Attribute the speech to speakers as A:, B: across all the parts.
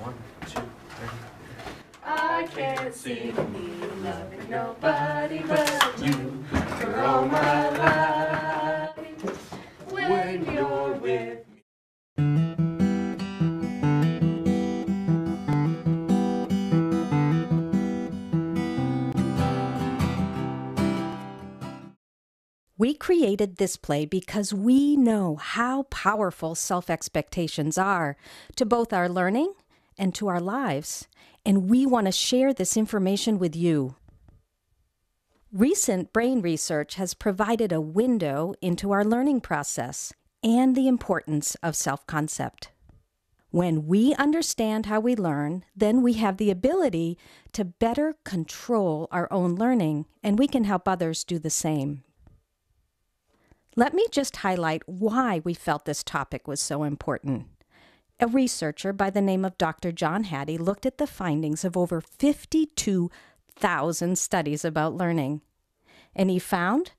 A: 1, 2, 3.
B: I can't see me loving nobody but you for all my life when you're with me.
C: We created this play because we know how powerful self-expectations are to both our learning and to our lives, and we want to share this information with you. Recent brain research has provided a window into our learning process and the importance of self-concept. When we understand how we learn, then we have the ability to better control our own learning, and we can help others do the same. Let me just highlight why we felt this topic was so important. A researcher by the name of Dr. John Hattie looked at the findings of over 52,000 studies about learning, and he found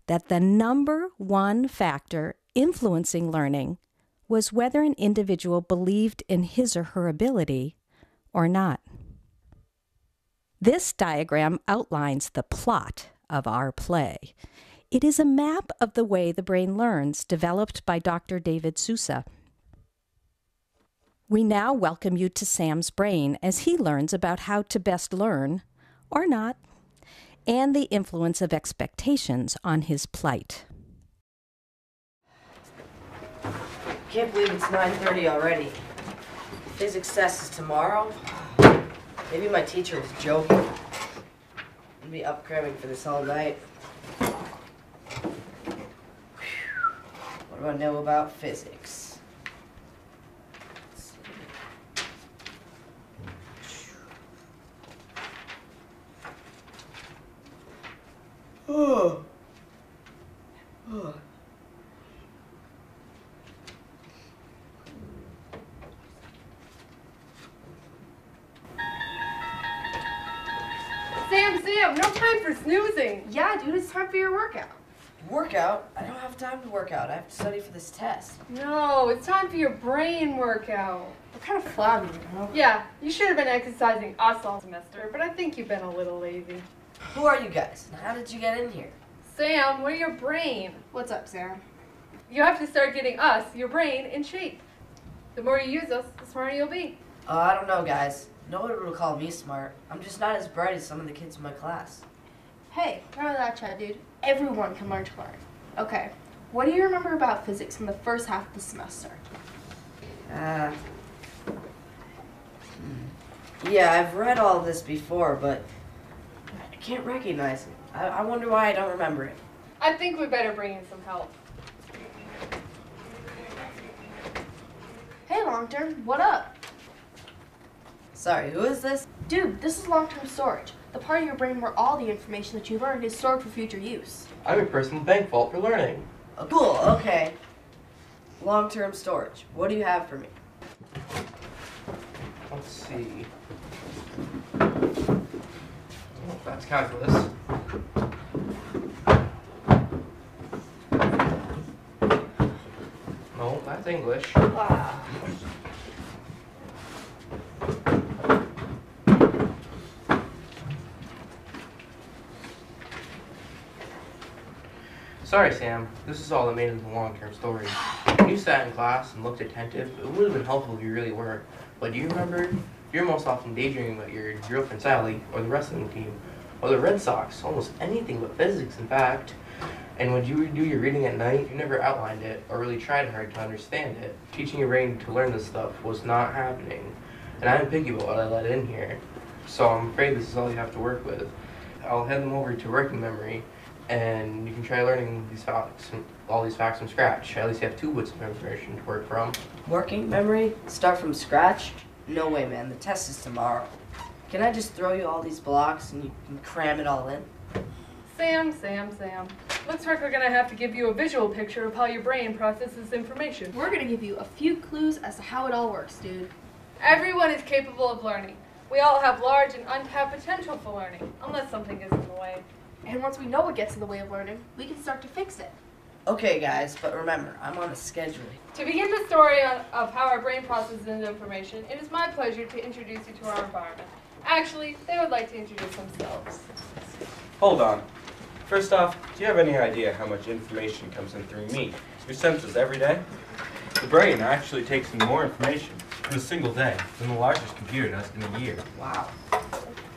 C: that the number one factor influencing learning was whether an individual believed in his or her ability or not. This diagram outlines the plot of our play. It is a map of the way the brain learns, developed by Dr. David Sousa. We now welcome you to Sam's brain as he learns about how to best learn, or not, and the influence of expectations on his plight.
D: Can't believe it's 9:30 already. Physics test is tomorrow. Maybe my teacher is joking. I'll be up cramming for this all night. What do I know about physics? Let's see. Oh.
B: Sam, no time for snoozing. Yeah, dude, it's time for your workout.
D: Workout? I don't have time to work out. I have to study for this test.
B: No, it's time for your brain workout. We're kind of flabby, you know? Yeah, you should have been exercising us all semester, but I think you've been a little lazy.
D: Who are you guys, and how did you get in here?
B: Sam, we're your brain.
E: What's up, Sarah?
B: You have to start getting us, your brain, in shape. The more you use us, the smarter you'll be.
D: I don't know, guys. Nobody would call me smart. I'm just not as bright as some of the kids in my class.
E: Hey, none of that chat, dude. Everyone can learn to learn. Okay, what do you remember about physics from the first half of the semester?
D: Yeah, I've read all this before, but I can't recognize it. I wonder why I don't remember it.
B: I think we better bring in some help.
E: Hey, long-term, what up?
D: Sorry, who is this?
E: Dude, this is long-term storage. The part of your brain where all the information that you learned is stored for future use.
F: I'm your personal bank vault for learning.
D: Oh, cool, okay. Long-term storage. What do you have for me?
F: Let's see. Oh, that's calculus. No, that's English.
E: Wow.
F: Sorry, Sam. This is all that made it a long-term story. When you sat in class and looked attentive, it would have been helpful if you really were. But do you remember? You're most often daydreaming about your girlfriend Sally, or the wrestling team, or the Red Sox, almost anything but physics, in fact. And when you do your reading at night, you never outlined it, or really tried hard to understand it. Teaching your brain to learn this stuff was not happening. And I'm picky about what I let in here. So I'm afraid this is all you have to work with. I'll head them over to working memory, and you can try learning these facts, all these facts from scratch. At least you have 2 bits of information to work from.
D: Working memory? Start from scratch? No way, man. The test is tomorrow. Can I just throw you all these blocks and you can cram it all in?
B: Sam. Looks like we're gonna have to give you a visual picture of how your brain processes information.
E: We're gonna give you a few clues as to how it all works, dude.
B: Everyone is capable of learning. We all have large and untapped potential for learning, unless something gets in the way.
E: And once we know what gets in the way of learning, we can start to fix it.
D: Okay, guys, but remember, I'm on a schedule.
B: To begin the story of how our brain processes information, it is my pleasure to introduce you to our environment. Actually, they would like to introduce themselves.
A: Hold on. First off, do you have any idea how much information comes in through me, your senses, every day? The brain actually takes in more information in a single day than the largest computer does in a year.
D: Wow.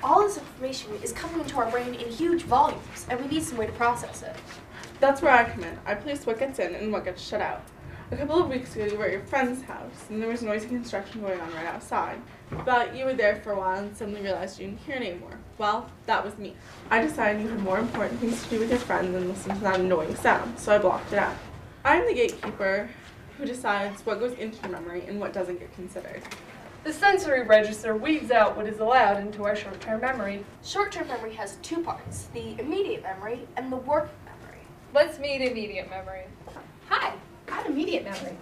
E: All this information is coming into our brain in huge volumes, and we need some way to process it.
G: That's where I come in. I place what gets in and what gets shut out. A couple of weeks ago, you were at your friend's house, and there was noisy construction going on right outside. But you were there for a while and suddenly realized you didn't hear anymore. Well, that was me. I decided you had more important things to do with your friend than listen to that annoying sound, so I blocked it out. I'm the gatekeeper who decides what goes into your memory and what doesn't get considered.
B: The sensory register weeds out what is allowed into our short-term memory.
E: Short-term memory has two parts, the immediate memory and the working memory.
B: Let's meet immediate memory.
H: Hi, I have immediate memory.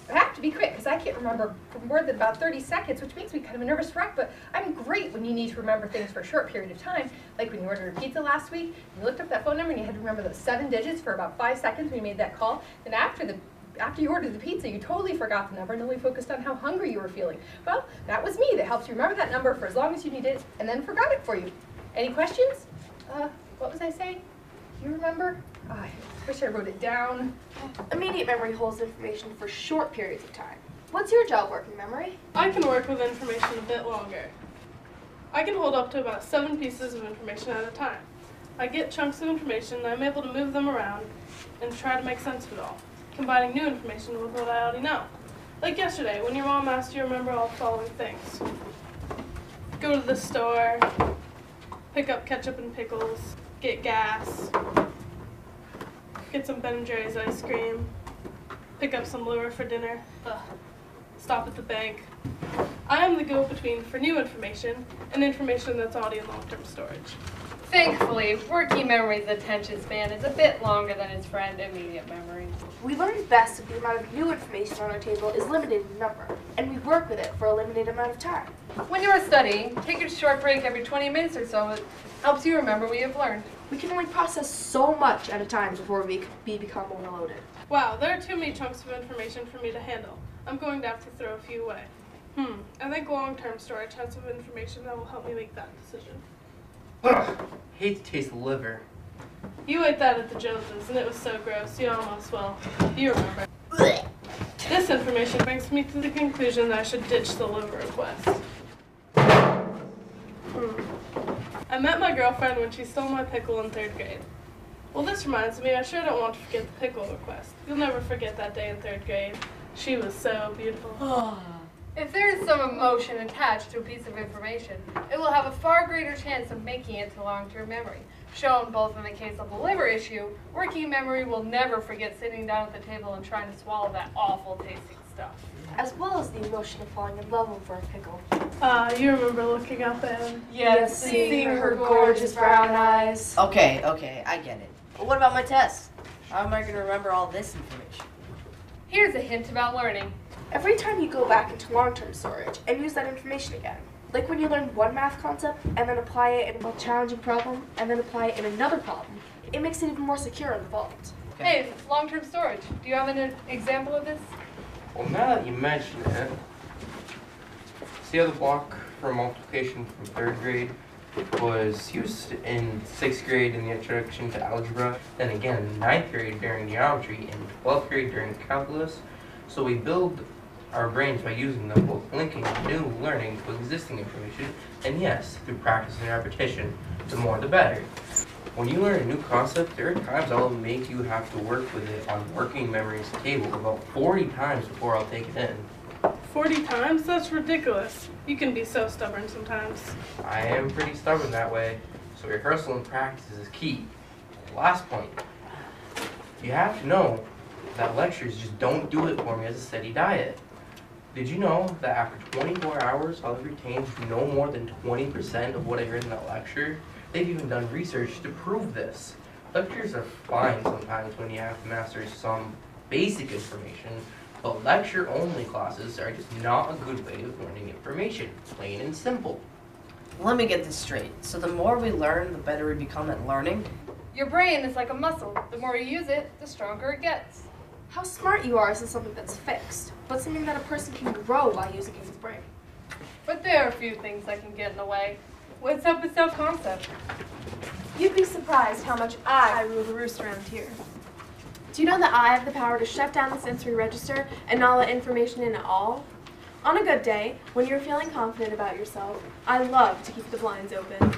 H: I have to be quick because I can't remember for more than about 30 seconds, which makes me kind of a nervous wreck, but I'm great when you need to remember things for a short period of time. Like when you ordered a pizza last week, and you looked up that phone number and you had to remember those 7 digits for about 5 seconds when you made that call. Then after you ordered the pizza, you totally forgot the number and only focused on how hungry you were feeling. Well, that was me that helps you remember that number for as long as you needed it and then forgot it for you. Any questions? What was I saying? You remember? I wish I wrote it down.
E: Immediate memory holds information for short periods of time. What's your job, working memory?
G: I can work with information a bit longer. I can hold up to about 7 pieces of information at a time. I get chunks of information and I'm able to move them around and try to make sense of it all, combining new information with what I already know. Like yesterday, when your mom asked you to remember all the following things. Go to the store, pick up ketchup and pickles, get gas, get some Ben & Jerry's ice cream, pick up some liver for dinner, stop at the bank. I am the go-between for new information and information that's already in long-term storage.
B: Thankfully, working memory's attention span is a bit longer than its friend immediate memory.
E: We learn best if the amount of new information on our table is limited in number, and we work with it for a limited amount of time.
B: When you are studying, take a short break every 20 minutes or so. It helps you remember what you've learned.
E: We can only process so much at a time before we become overloaded.
G: Wow, there are too many chunks of information for me to handle. I'm going to have to throw a few away. I think long-term storage has some information that will help me make that decision.
F: Ugh, hate to taste liver.
G: You ate that at the Joneses, and it was so gross, you almost, well, you remember. This information brings me to the conclusion that I should ditch the liver request. I met my girlfriend when she stole my pickle in 3rd grade. Well, this reminds me, I sure don't want to forget the pickle request. You'll never forget that day in 3rd grade. She was so beautiful.
B: If there is some emotion attached to a piece of information, it will have a far greater chance of making it to long-term memory. Shown both in the case of the liver issue, working memory will never forget sitting down at the table and trying to swallow that awful tasting stuff.
E: As well as the emotion of falling in love with a pickle.
G: You remember looking up at him?
E: Yes, seeing her gorgeous brown eyes.
D: Okay, I get it. But what about my tests? How am I going to remember all this information?
B: Here's a hint about learning.
E: Every time you go back into long-term storage and use that information again, like when you learn one math concept and then apply it in a challenging problem and then apply it in another problem, it makes it even more secure in the vault.
B: Hey, long-term storage. Do you have an example of this?
F: Well, now that you mention it, see how the block for multiplication from 3rd grade was used in 6th grade in the introduction to algebra, then again in 9th grade during geometry, and 12th grade during calculus. So we build our brains by using them, both linking new learning to existing information, and yes, through practice and repetition, the more the better. When you learn a new concept, there are times I'll make you have to work with it on working memory's table about 40 times before I'll take it in.
G: 40 times? That's ridiculous. You can be so stubborn sometimes.
F: I am pretty stubborn that way, so rehearsal and practice is key. Last point, you have to know that lectures just don't do it for me as a steady diet. Did you know that after 24 hours, I'll have retained no more than 20% of what I heard in that lecture? They've even done research to prove this. Lectures are fine sometimes when you have to master some basic information, but lecture-only classes are just not a good way of learning information, plain and simple.
D: Let me get this straight. So the more we learn, the better we become at learning?
B: Your brain is like a muscle. The more you use it, the stronger it gets.
E: How smart you are isn't something that's fixed, but something that a person can grow by using his brain.
B: But there are a few things that can get in the way. What's up with self-concept?
E: You'd be surprised how much I rule the roost around here. Do you know that I have the power to shut down the sensory register and not let information in at all? On a good day, when you're feeling confident about yourself, I love to keep the blinds open.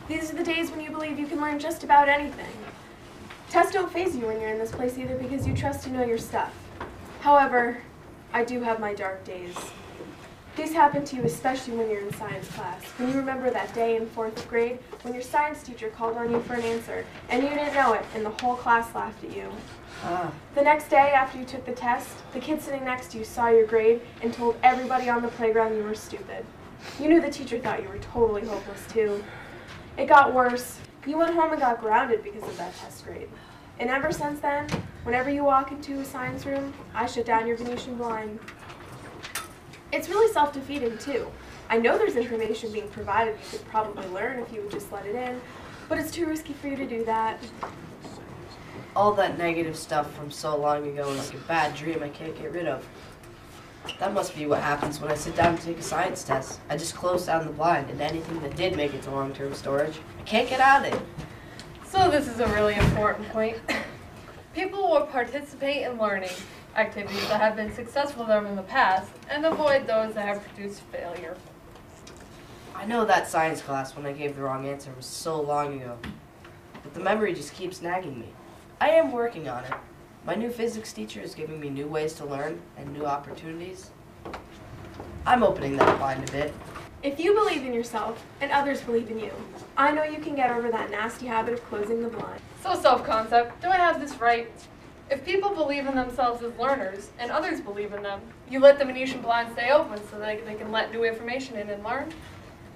E: These are the days when you believe you can learn just about anything. Tests don't faze you when you're in this place either because you trust to know your stuff. However, I do have my dark days. These happen to you especially when you're in science class, when you remember that day in 4th grade when your science teacher called on you for an answer and you didn't know it and the whole class laughed at you. The next day after you took the test, the kid sitting next to you saw your grade and told everybody on the playground you were stupid. You knew the teacher thought you were totally hopeless too. It got worse. You went home and got grounded because of that test grade. And ever since then, whenever you walk into a science room, I shut down your Venetian blind. It's really self-defeating too. I know there's information being provided you could probably learn if you would just let it in, but it's too risky for you to do that.
D: All that negative stuff from so long ago is like a bad dream I can't get rid of. That must be what happens when I sit down to take a science test. I just close down the blind, and anything that did make it to long-term storage, I can't get out of it.
B: So this is a really important point. People will participate in learning activities that have been successful for them in the past and avoid those that have produced failure.
D: I know that science class when I gave the wrong answer was so long ago, but the memory just keeps nagging me. I am working on it. My new physics teacher is giving me new ways to learn and new opportunities. I'm opening that blind a bit.
E: If you believe in yourself and others believe in you, I know you can get over that nasty habit of closing the blind.
B: So self-concept, do I have this right? If people believe in themselves as learners and others believe in them, you let the Venetian blind stay open so that they can let new information in and learn?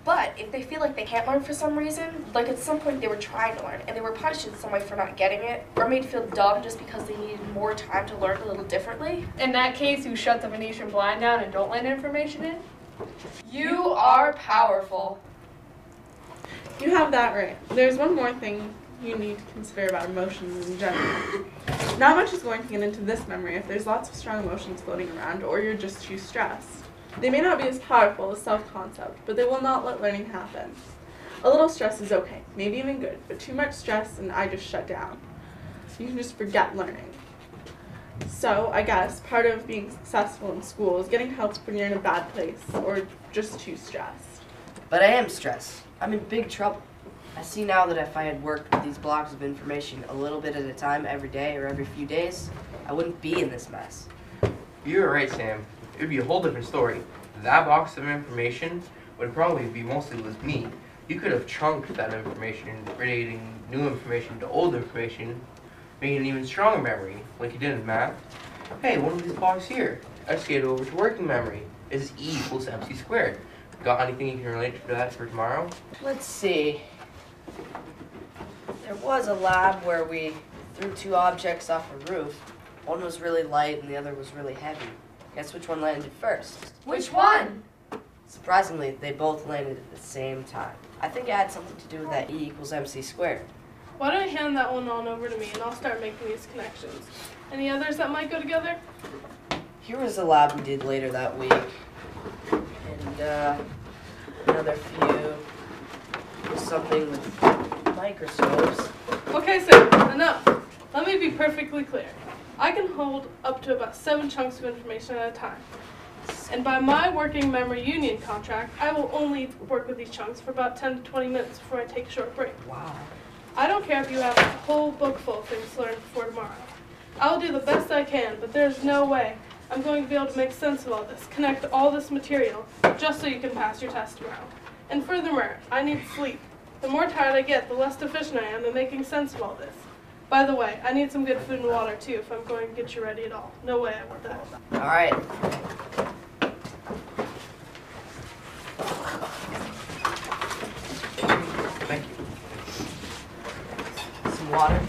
E: But if they feel like they can't learn for some reason, like at some point they were trying to learn and they were punished in some way for not getting it, or made feel dumb just because they needed more time to learn a little differently.
B: In that case, you shut the Venetian blind down and don't let information in? You are powerful.
I: You have that right. There's one more thing you need to consider about emotions in general. Not much is going to get into this memory if there's lots of strong emotions floating around or you're just too stressed. They may not be as powerful as self-concept, but they will not let learning happen. A little stress is okay, maybe even good, but too much stress and I just shut down. You can just forget learning. So, I guess, part of being successful in school is getting help when you're in a bad place or just too stressed.
D: But I am stressed. I'm in big trouble. I see now that if I had worked with these blocks of information a little bit at a time every day or every few days, I wouldn't be in this mess.
F: You're right, Sam. It would be a whole different story. That box of information would probably be mostly with me. You could have chunked that information, relating new information to old information, making an even stronger memory, like you did in math. Hey, one of these blocks here. Escalate over to working memory. Is E equals MC squared. Got anything you can relate to that for tomorrow?
D: Let's see. There was a lab where we threw two objects off a roof. One was really light and the other was really heavy. Guess which one landed first?
B: Which one?
D: Surprisingly, they both landed at the same time. I think it had something to do with that E equals MC squared.
G: Why don't you hand that one on over to me and I'll start making these connections. Any others that might go together?
D: Here was a lab we did later that week. And another few. Something with microscopes.
G: Okay, Sam, enough. Let me be perfectly clear. I can hold up to about 7 chunks of information at a time. And by my working memory union contract, I will only work with these chunks for about 10 to 20 minutes before I take a short break.
D: Wow.
G: I don't care if you have a whole book full of things to learn before tomorrow. I'll do the best I can, but there's no way I'm going to be able to make sense of all this, connect all this material, just so you can pass your test tomorrow. And furthermore, I need sleep. The more tired I get, the less efficient I am in making sense of all this. By the way, I need some good food and water too if I'm going to get you ready at all. No way I want that.
D: All right.
F: Thank you.
D: Some water.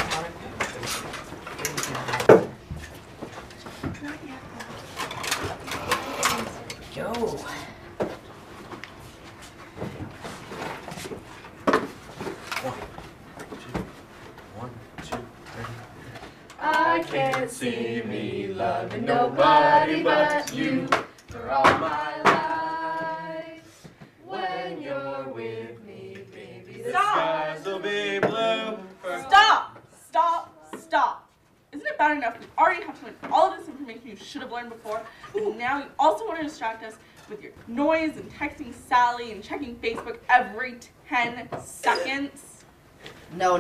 D: Go.
A: can't see me loving nobody but you for all my life. When you're with me, baby, the skies will be blue.
I: Stop! Stop! Isn't it bad enough we already have to learn all of this information you should have learned before, and now you also want to distract us with your noise and texting Sally and checking Facebook every 10 seconds?
D: No,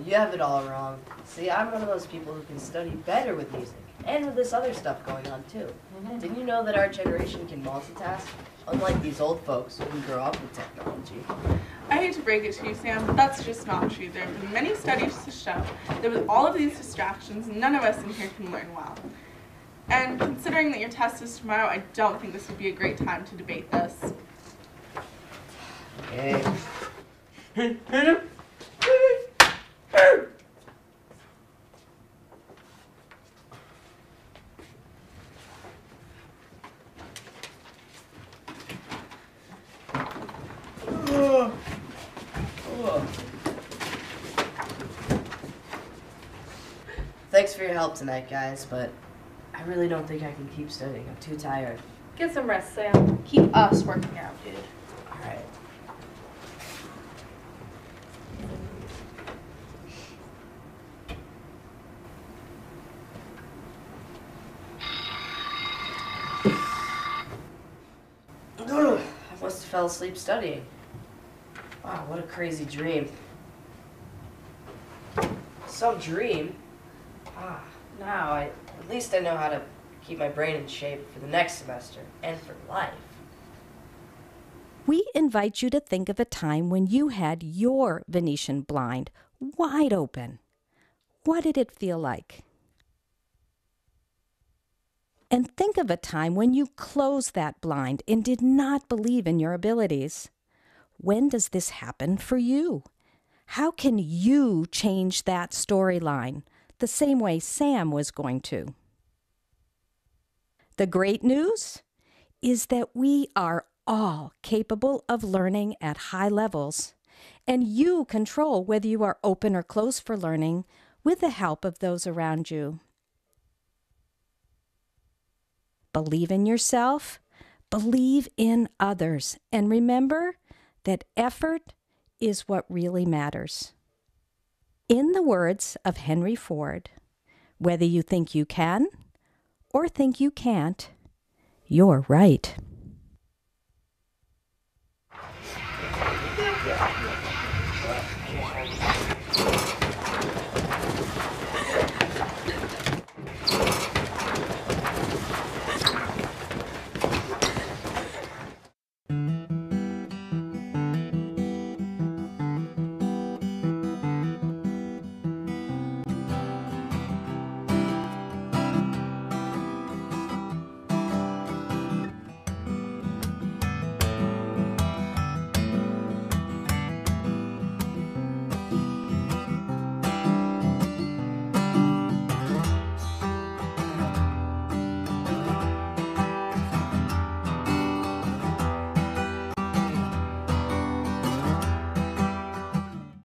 D: you have it all wrong. See, I'm one of those people who can study better with music, and with this other stuff going on too. Didn't you know that our generation can multitask? Unlike these old folks who grew up with technology.
I: I hate to break it to you, Sam, but that's just not true. There have been many studies to show that with all of these distractions, none of us in here can learn well. And considering that your test is tomorrow, I don't think this would be a great time to debate this.
D: Okay. Thanks for your help tonight, guys, but I really don't think I can keep studying. I'm too tired.
B: Get some rest, Sam.
E: Keep us working out, dude.
D: Alright. I must have fell asleep studying. Wow, what a crazy dream. Some dream? Now at least I know how to keep my brain in shape for the next semester and for life.
C: We invite you to think of a time when you had your Venetian blind wide open. What did it feel like? And think of a time when you closed that blind and did not believe in your abilities. When does this happen for you? How can you change that storyline the same way Sam was going to? The great news is that we are all capable of learning at high levels, and you control whether you are open or closed for learning with the help of those around you. Believe in yourself, believe in others, and remember that effort is what really matters. In the words of Henry Ford, whether you think you can or think you can't, you're right.